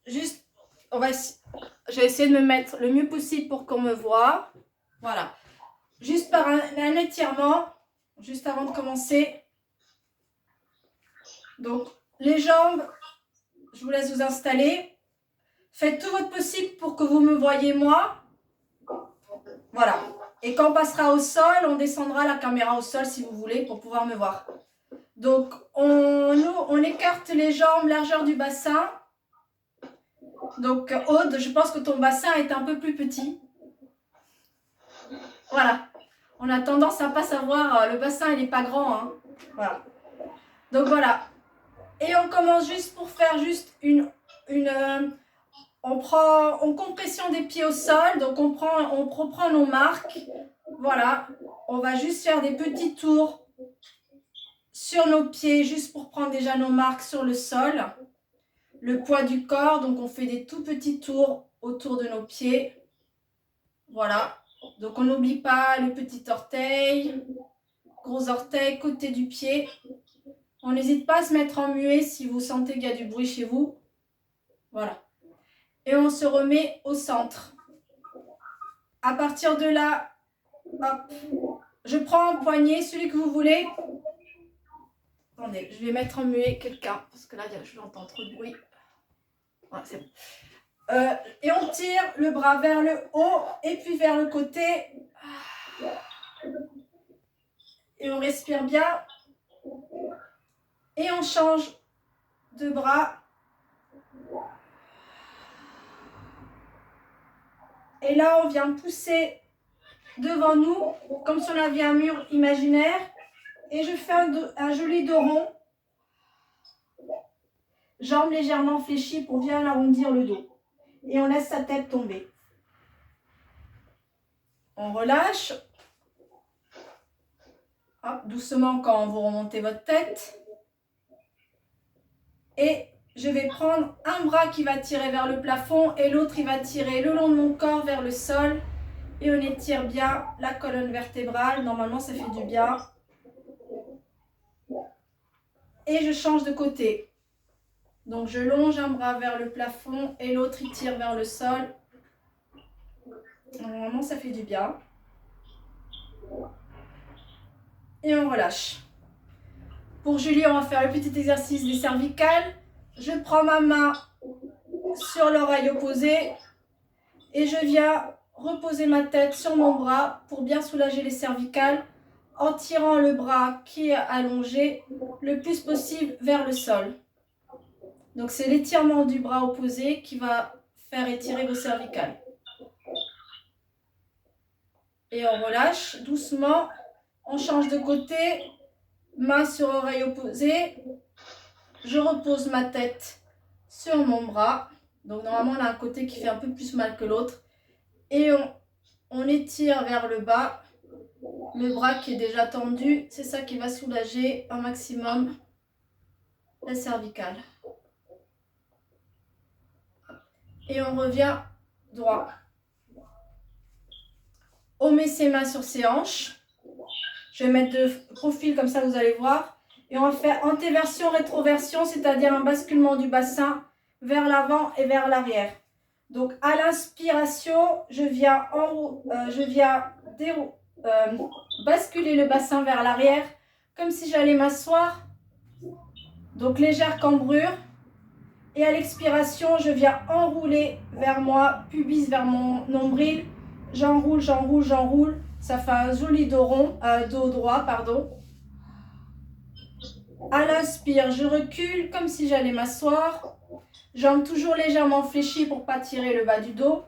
juste, je vais essayer de me mettre le mieux possible pour qu'on me voit. Voilà. Juste par un étirement, juste avant de commencer. Donc, les jambes, je vous laisse vous installer. Faites tout votre possible pour que vous me voyez moi. Voilà. Et quand on passera au sol, on descendra la caméra au sol si vous voulez pour pouvoir me voir. Donc, on écarte les jambes, largeur du bassin. Donc, Aude, je pense que ton bassin est un peu plus petit. Voilà. On a tendance à ne pas savoir, le bassin, il n'est pas grand. Hein. Voilà. Donc, voilà. Et on commence juste pour faire juste on compression des pieds au sol. Donc, on reprend nos marques. Voilà. On va juste faire des petits tours sur nos pieds, juste pour prendre déjà nos marques sur le sol. Le poids du corps, donc on fait des tout petits tours autour de nos pieds. Voilà. Donc on n'oublie pas le petit orteil, gros orteil, côté du pied. On n'hésite pas à se mettre en muet si vous sentez qu'il y a du bruit chez vous. Voilà. Et on se remet au centre. À partir de là, hop, je prends un poignet, celui que vous voulez. Attendez, je vais mettre en muet quelqu'un, parce que là, je l'entends trop de bruit. Ouais, c'est bon. Et on tire le bras vers le haut et puis vers le côté. Et on respire bien. Et on change de bras. Et là, on vient pousser devant nous, comme si on avait un mur imaginaire. Et je fais un joli dos rond. Jambes légèrement fléchies pour bien arrondir le dos. Et on laisse sa tête tomber. On relâche. Hop, doucement quand vous remontez votre tête. Et je vais prendre un bras qui va tirer vers le plafond et l'autre il va tirer le long de mon corps vers le sol. Et on étire bien la colonne vertébrale. Normalement, ça fait du bien. Et je change de côté. Donc, je longe un bras vers le plafond et l'autre il tire vers le sol. Normalement, ça fait du bien. Et on relâche. Pour Julie, on va faire le petit exercice des cervicales. Je prends ma main sur l'oreille opposée et je viens reposer ma tête sur mon bras pour bien soulager les cervicales en tirant le bras qui est allongé le plus possible vers le sol. Donc c'est l'étirement du bras opposé qui va faire étirer vos cervicales. Et on relâche doucement, on change de côté, main sur oreille opposée, je repose ma tête sur mon bras. Donc normalement on a un côté qui fait un peu plus mal que l'autre. Et on étire vers le bas, le bras qui est déjà tendu, c'est ça qui va soulager un maximum la cervicale. Et on revient droit. On met ses mains sur ses hanches. Je vais mettre de profil comme ça, vous allez voir. Et on va faire antéversion, rétroversion, c'est-à-dire un basculement du bassin vers l'avant et vers l'arrière. Donc à l'inspiration, je viens basculer le bassin vers l'arrière, comme si j'allais m'asseoir. Donc légère cambrure. Et à l'expiration, je viens enrouler vers moi, pubis vers mon nombril. J'enroule, j'enroule, j'enroule. Ça fait un joli dos rond, dos droit, pardon. À l'inspire, je recule comme si j'allais m'asseoir. Jambes toujours légèrement fléchies pour ne pas tirer le bas du dos.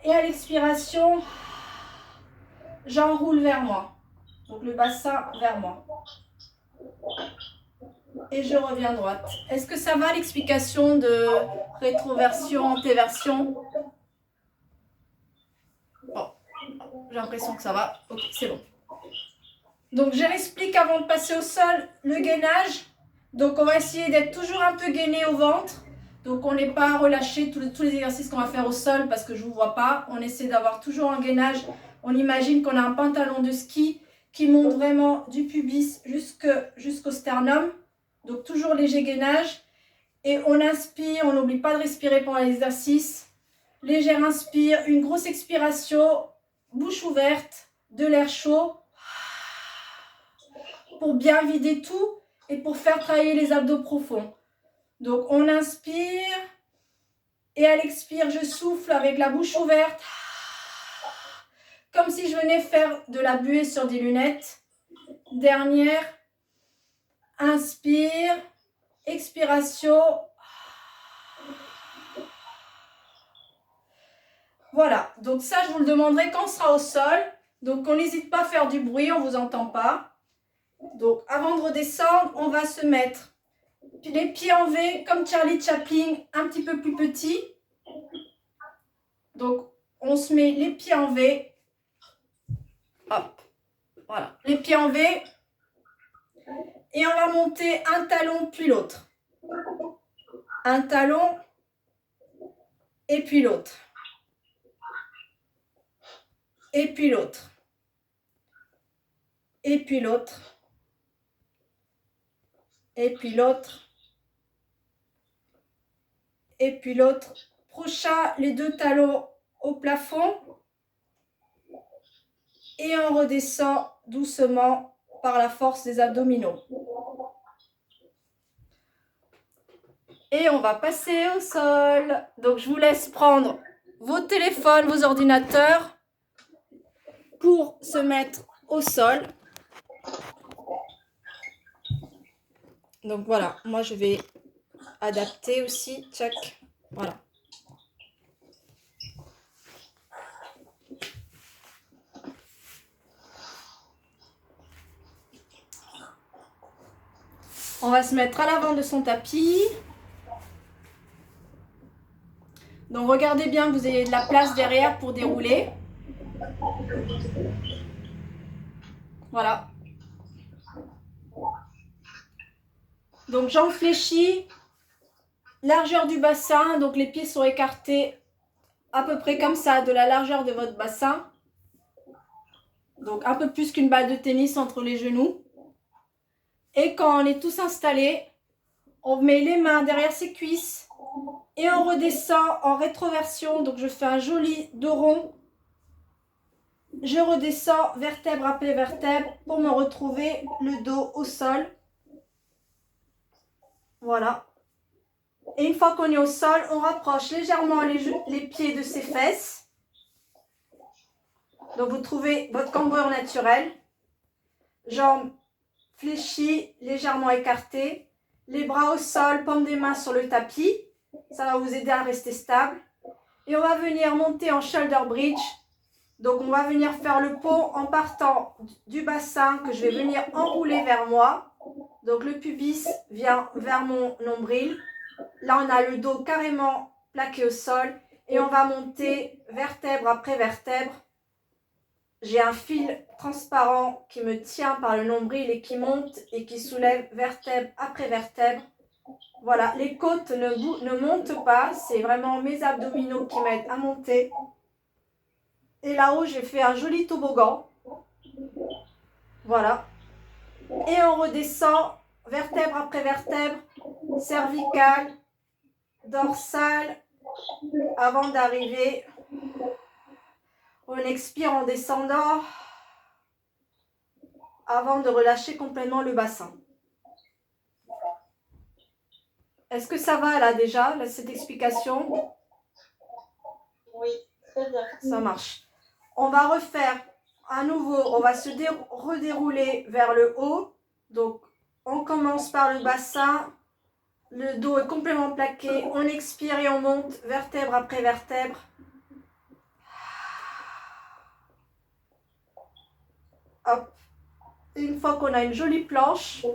Et à l'expiration, j'enroule vers moi. Donc le bassin vers moi. Et je reviens droite. Est-ce que ça va l'explication de rétroversion, antéversion? Bon, j'ai l'impression que ça va. Ok, c'est bon. Donc je l'explique avant de passer au sol, le gainage. Donc on va essayer d'être toujours un peu gainé au ventre. Donc on n'est pas relâché tous les exercices qu'on va faire au sol parce que je ne vous vois pas. On essaie d'avoir toujours un gainage. On imagine qu'on a un pantalon de ski qui monte vraiment du pubis jusqu'au sternum. Donc toujours léger gainage. Et on inspire, on n'oublie pas de respirer pendant l'exercice. Légère inspire, une grosse expiration, bouche ouverte, de l'air chaud pour bien vider tout et pour faire travailler les abdos profonds. Donc on inspire et à l'expire, je souffle avec la bouche ouverte comme si je venais faire de la buée sur des lunettes. Dernière, inspire, expiration. Voilà, donc ça, je vous le demanderai quand on sera au sol. Donc, on n'hésite pas à faire du bruit, on ne vous entend pas. Donc, avant de redescendre, on va se mettre les pieds en V, comme Charlie Chaplin, un petit peu plus petit. Donc, on se met les pieds en V. Hop, voilà, les pieds en V. Et on va monter un talon, puis l'autre. Un talon, et puis l'autre. Et puis l'autre. Et puis l'autre. Et puis l'autre. Et puis l'autre. Prochain, les deux talons au plafond. Et on redescend doucement par la force des abdominaux. Et on va passer au sol. Donc, je vous laisse prendre vos téléphones, vos ordinateurs pour se mettre au sol. Donc, voilà. Moi, je vais adapter aussi. Check. Voilà. On va se mettre à l'avant de son tapis. Donc, regardez bien que vous ayez de la place derrière pour dérouler. Voilà. Donc, jambes fléchies, largeur du bassin. Donc, les pieds sont écartés à peu près comme ça, de la largeur de votre bassin. Donc, un peu plus qu'une balle de tennis entre les genoux. Et quand on est tous installés, on met les mains derrière ses cuisses et on redescend en rétroversion. Donc, je fais un joli dos rond. Je redescends vertèbre après vertèbre pour me retrouver le dos au sol. Voilà. Et une fois qu'on est au sol, on rapproche légèrement les pieds de ses fesses. Donc, vous trouvez votre cambrure naturelle. Jambes fléchies, légèrement écartées. Les bras au sol, paume des mains sur le tapis. Ça va vous aider à rester stable. Et on va venir monter en shoulder bridge. Donc, on va venir faire le pont en partant du bassin que je vais venir enrouler vers moi. Donc, le pubis vient vers mon nombril. Là, on a le dos carrément plaqué au sol. Et on va monter vertèbre après vertèbre. J'ai un fil transparent qui me tient par le nombril et qui monte et qui soulève vertèbre après vertèbre. Voilà, les côtes ne montent pas. C'est vraiment mes abdominaux qui m'aident à monter. Et là-haut, j'ai fait un joli toboggan. Voilà. Et on redescend vertèbre après vertèbre, cervicale, dorsale, avant d'arriver. On expire en descendant avant de relâcher complètement le bassin. Est-ce que ça va là déjà, là, cette explication? Oui, très bien. Ça marche. On va refaire à nouveau, on va se redérouler vers le haut. Donc, on commence par le bassin. Le dos est complètement plaqué. On expire et on monte vertèbre après vertèbre. Hop. Une fois qu'on a une jolie planche,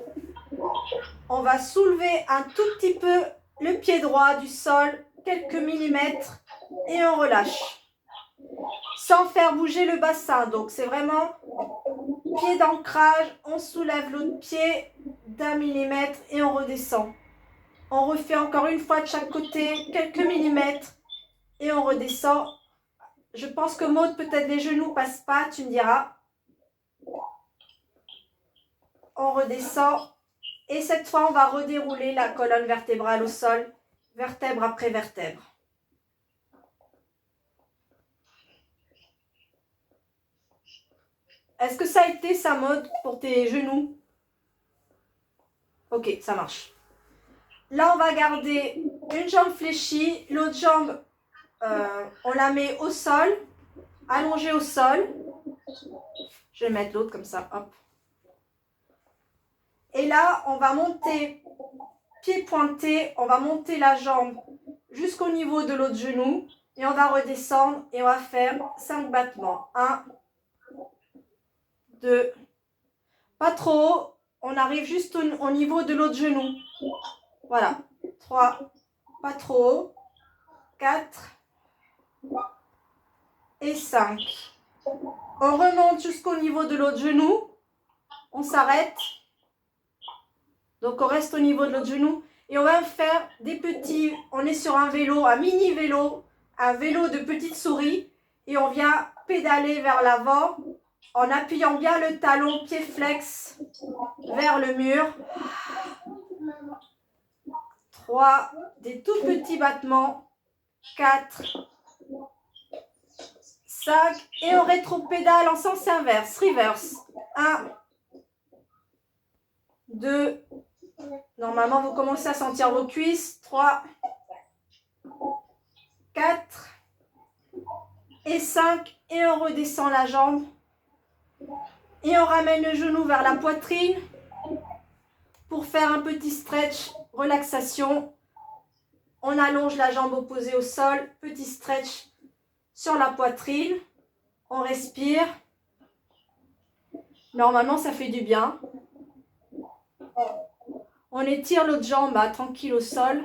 on va soulever un tout petit peu le pied droit du sol, quelques millimètres, et on relâche. Sans faire bouger le bassin. Donc, c'est vraiment pied d'ancrage. On soulève l'autre pied d'un millimètre et on redescend. On refait encore une fois de chaque côté, quelques millimètres, et on redescend. Je pense que Maud, peut-être les genoux passent pas, tu me diras. On redescend. Et cette fois, on va redérouler la colonne vertébrale au sol, vertèbre après vertèbre. Est-ce que ça a été sa mode pour tes genoux? Ok, ça marche. Là, on va garder une jambe fléchie, l'autre jambe, on la met au sol, allongée au sol. Je vais mettre l'autre comme ça, hop. Et là, on va monter, pied pointé, on va monter la jambe jusqu'au niveau de l'autre genou. Et on va redescendre et on va faire 5 battements. 1, 2, pas trop haut, on arrive juste au niveau de l'autre genou. Voilà, 3, pas trop haut, 4 et 5. On remonte jusqu'au niveau de l'autre genou, on s'arrête. Donc on reste au niveau de l'autre genou et on va faire des petits, on est sur un vélo, un mini vélo, un vélo de petite souris et on vient pédaler vers l'avant en appuyant bien le talon pied flex vers le mur. 3, des tout petits battements. 4, 5 et on rétro-pédale en sens inverse, reverse. 1, 2, normalement vous commencez à sentir vos cuisses. 3, 4 et 5 et on redescend la jambe. Et on ramène le genou vers la poitrine pour faire un petit stretch, relaxation. On allonge la jambe opposée au sol, petit stretch sur la poitrine. On respire. Normalement, ça fait du bien. On étire l'autre jambe tranquille au sol.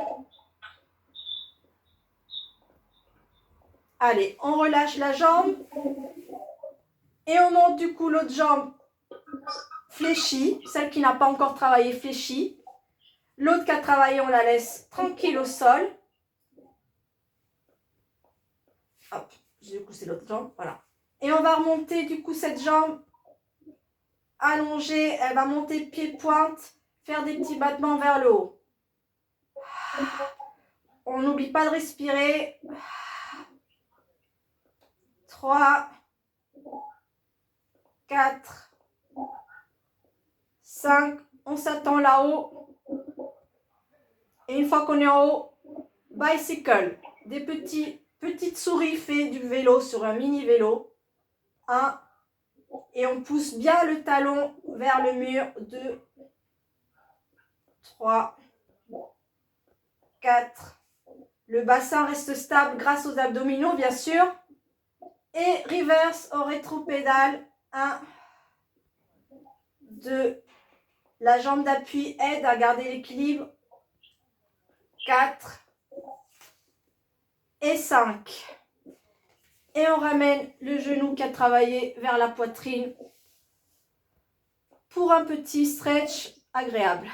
Allez, on relâche la jambe. Et on monte du coup l'autre jambe fléchie, celle qui n'a pas encore travaillé fléchie. L'autre qui a travaillé, on la laisse tranquille au sol. Hop, du coup c'est l'autre jambe, voilà. Et on va remonter du coup cette jambe allongée, elle va monter pied-pointe, faire des petits battements vers le haut. On n'oublie pas de respirer. 3, 4, 5, on s'attend là-haut. Et une fois qu'on est en haut, bicycle, des petites souris fait du vélo sur un mini vélo. 1, et on pousse bien le talon vers le mur. 2, 3, 4. Le bassin reste stable grâce aux abdominaux, bien sûr. Et reverse au rétro-pédale. 1, 2. La jambe d'appui aide à garder l'équilibre. 4 et 5. Et on ramène le genou qui a travaillé vers la poitrine pour un petit stretch agréable.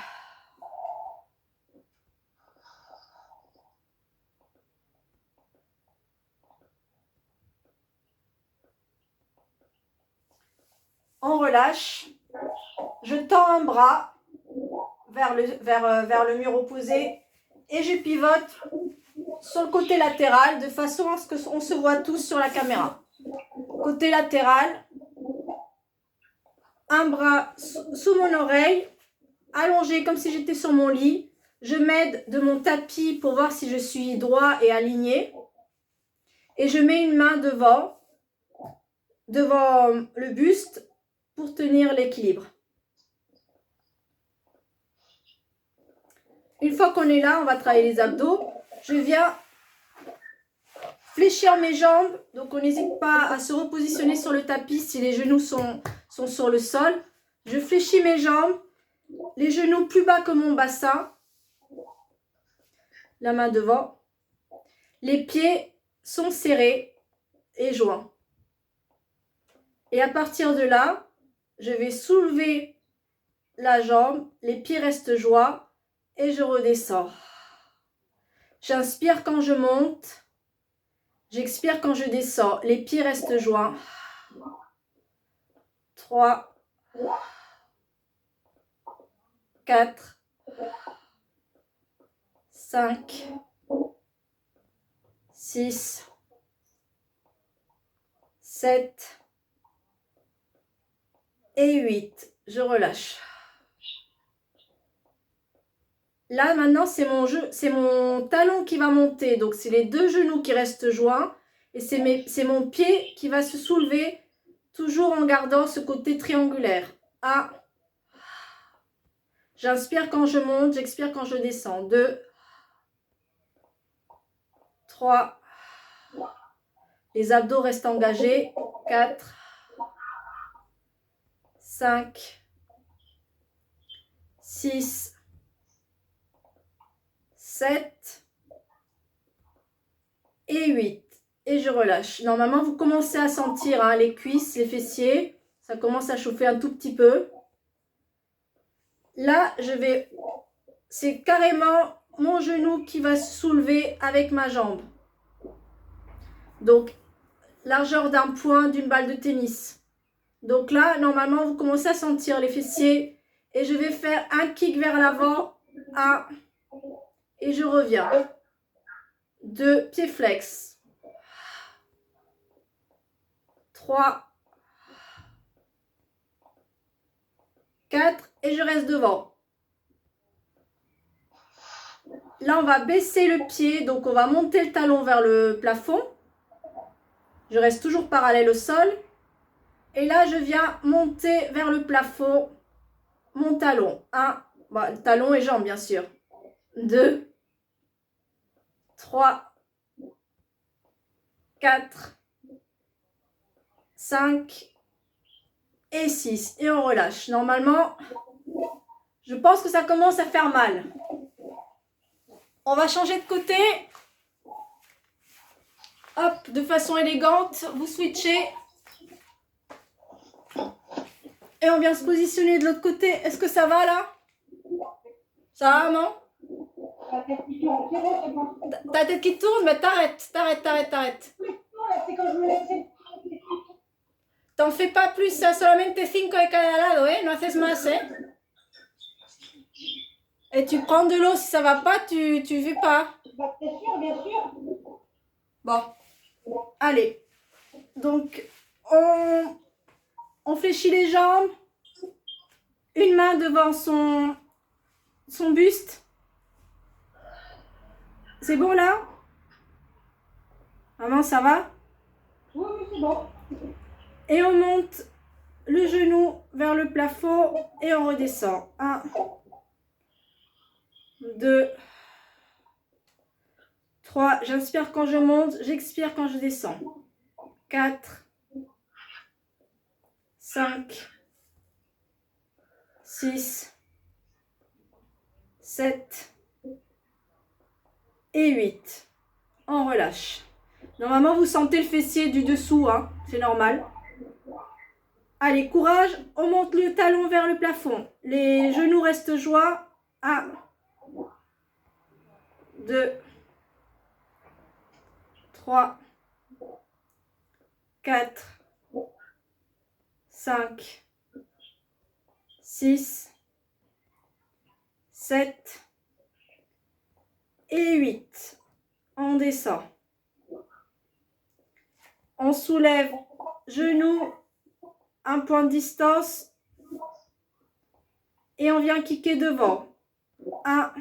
On relâche. Je tends un bras vers le mur opposé et je pivote sur le côté latéral de façon à ce qu'on se voit tous sur la caméra. Côté latéral, un bras sous mon oreille, allongé comme si j'étais sur mon lit. Je m'aide de mon tapis pour voir si je suis droit et aligné. Et je mets une main devant le buste pour tenir l'équilibre. Une fois qu'on est là, on va travailler les abdos. Je viens fléchir mes jambes. Donc, on n'hésite pas à se repositionner sur le tapis si les genoux sont sur le sol. Je fléchis mes jambes. Les genoux plus bas que mon bassin. La main devant. Les pieds sont serrés et joints. Et à partir de là, je vais soulever la jambe. Les pieds restent joints. Et je redescends. J'inspire quand je monte. J'expire quand je descends. Les pieds restent joints. 3, 4, 5, 6, 7 et 8. Je relâche. Là, maintenant, c'est mon talon qui va monter. Donc, c'est les deux genoux qui restent joints. Et c'est mon pied qui va se soulever, toujours en gardant ce côté triangulaire. 1. J'inspire quand je monte, j'expire quand je descends. 2. 3. Les abdos restent engagés. 4. 5. 6. 7. Et 8. Et je relâche. Normalement, vous commencez à sentir hein, les cuisses, les fessiers. Ça commence à chauffer un tout petit peu. Là, c'est carrément mon genou qui va se soulever avec ma jambe. Donc, largeur d'un point d'une balle de tennis. Donc là, normalement, vous commencez à sentir les fessiers. Et je vais faire un kick vers l'avant. 1. Et je reviens. 2. Pied flex. 3. 4. Et je reste devant. Là, on va baisser le pied. Donc, on va monter le talon vers le plafond. Je reste toujours parallèle au sol. Et là, je viens monter vers le plafond mon talon. 1. Bah, talon et jambe, bien sûr. 2. 3. 4. 5. Et 6. Et on relâche. Normalement, je pense que ça commence à faire mal. On va changer de côté. Hop, de façon élégante, vous switchez. Et on vient se positionner de l'autre côté. Est-ce que ça va là? Ça va, non? Ta tête qui tourne, mais t'arrêtes. T'en fais pas plus, solamente 5 de cada lado, no haces más, Et tu prends de l'eau, si ça va pas, tu fais pas. Bien sûr. Bon, allez. Donc, on fléchit les jambes. Une main devant son buste. C'est bon là? Maman, ça va? Oui, c'est bon. Et on monte le genou vers le plafond et on redescend. 1, 2, 3. J'inspire quand je monte, j'expire quand je descends. 4, 5, 6, 7 et 8. On relâche. Normalement, vous sentez le fessier du dessous, hein, c'est normal. Allez, courage, on monte le talon vers le plafond. Les genoux restent joints. 1, 2, 3, 4, 5, 6, 7 et 8. On descend. On soulève genoux, un point de distance et on vient kicker devant. 1,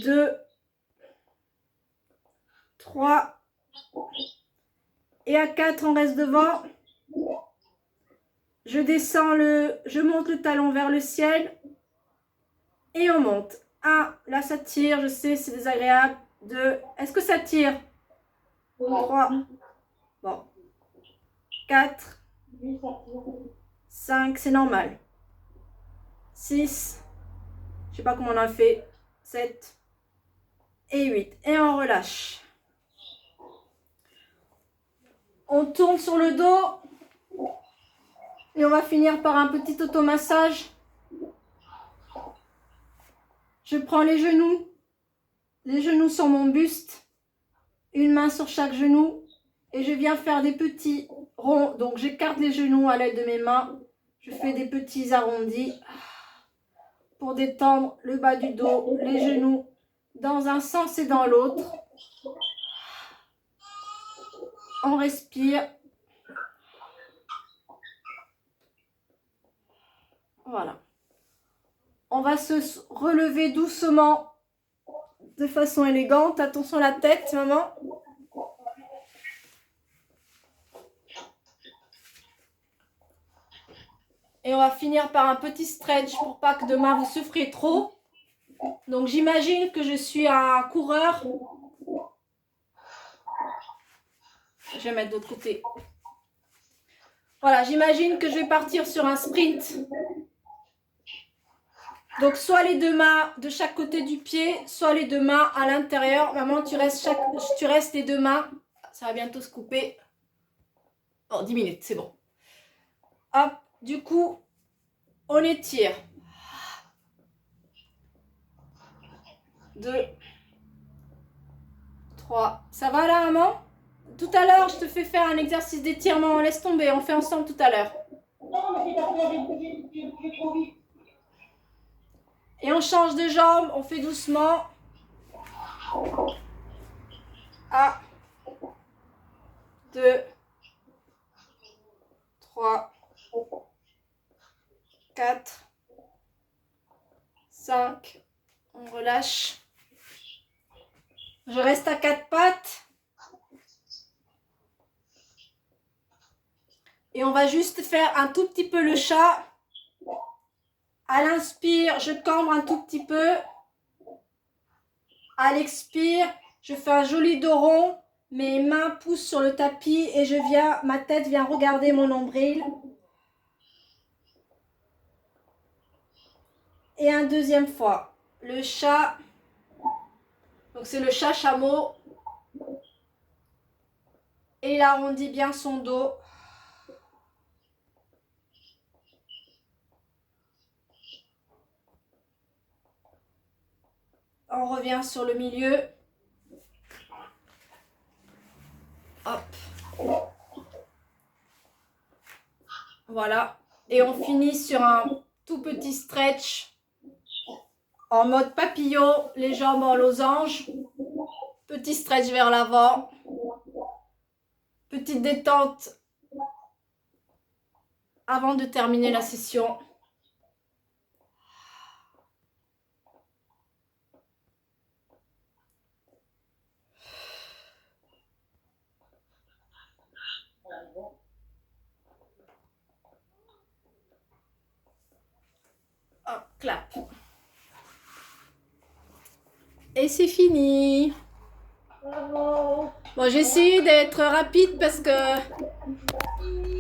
2, 3 et à 4 on reste devant. Je monte le talon vers le ciel et on monte. 1, là ça tire, je sais c'est désagréable. 2, est-ce que ça tire? 3, bon. 4, 5, c'est normal. 6, je sais pas comment on a fait. 7 et 8. Et on relâche. On tourne sur le dos. Et on va finir par un petit automassage. Je prends les genoux sur mon buste. Une main sur chaque genou. Et je viens faire des petits ronds. Donc j'écarte les genoux à l'aide de mes mains. Je fais des petits arrondis. pour détendre le bas du dos, les genoux, dans un sens et dans l'autre. On respire. Voilà. On va se relever doucement, de façon élégante. Attention à la tête, maman. Et on va finir par un petit stretch pour pas que demain vous souffriez trop. Donc j'imagine que je suis un coureur. Je vais mettre de l'autre côté. Voilà, j'imagine que je vais partir sur un sprint. Donc soit les deux mains de chaque côté du pied, soit les deux mains à l'intérieur. Maman, tu restes les deux mains. Ça va bientôt se couper. Bon, 10 minutes, c'est bon. Hop, du coup, on étire. 2, 3. Ça va là, maman? Tout à l'heure, je te fais faire un exercice d'étirement. Laisse tomber, on fait ensemble tout à l'heure. Non, mais c'est parce que j'ai trop vite. Et on change de jambe, on fait doucement. 1, 2, 3, 4, 5. On relâche. Je reste à 4 pattes. Et on va juste faire un tout petit peu le chat. À l'inspire, je cambre un tout petit peu. À l'expire, je fais un joli dos rond. Mes mains poussent sur le tapis et ma tête vient regarder mon nombril. Et un deuxième fois, le chat. Donc c'est le chat chameau. Et il arrondit bien son dos. On revient sur le milieu. Hop. Voilà. Et on finit sur un tout petit stretch en mode papillon, les jambes en losange. Petit stretch vers l'avant. Petite détente avant de terminer la session. Hop, clap. Et c'est fini. Bravo. Bon, j'ai essayé d'être rapide parce que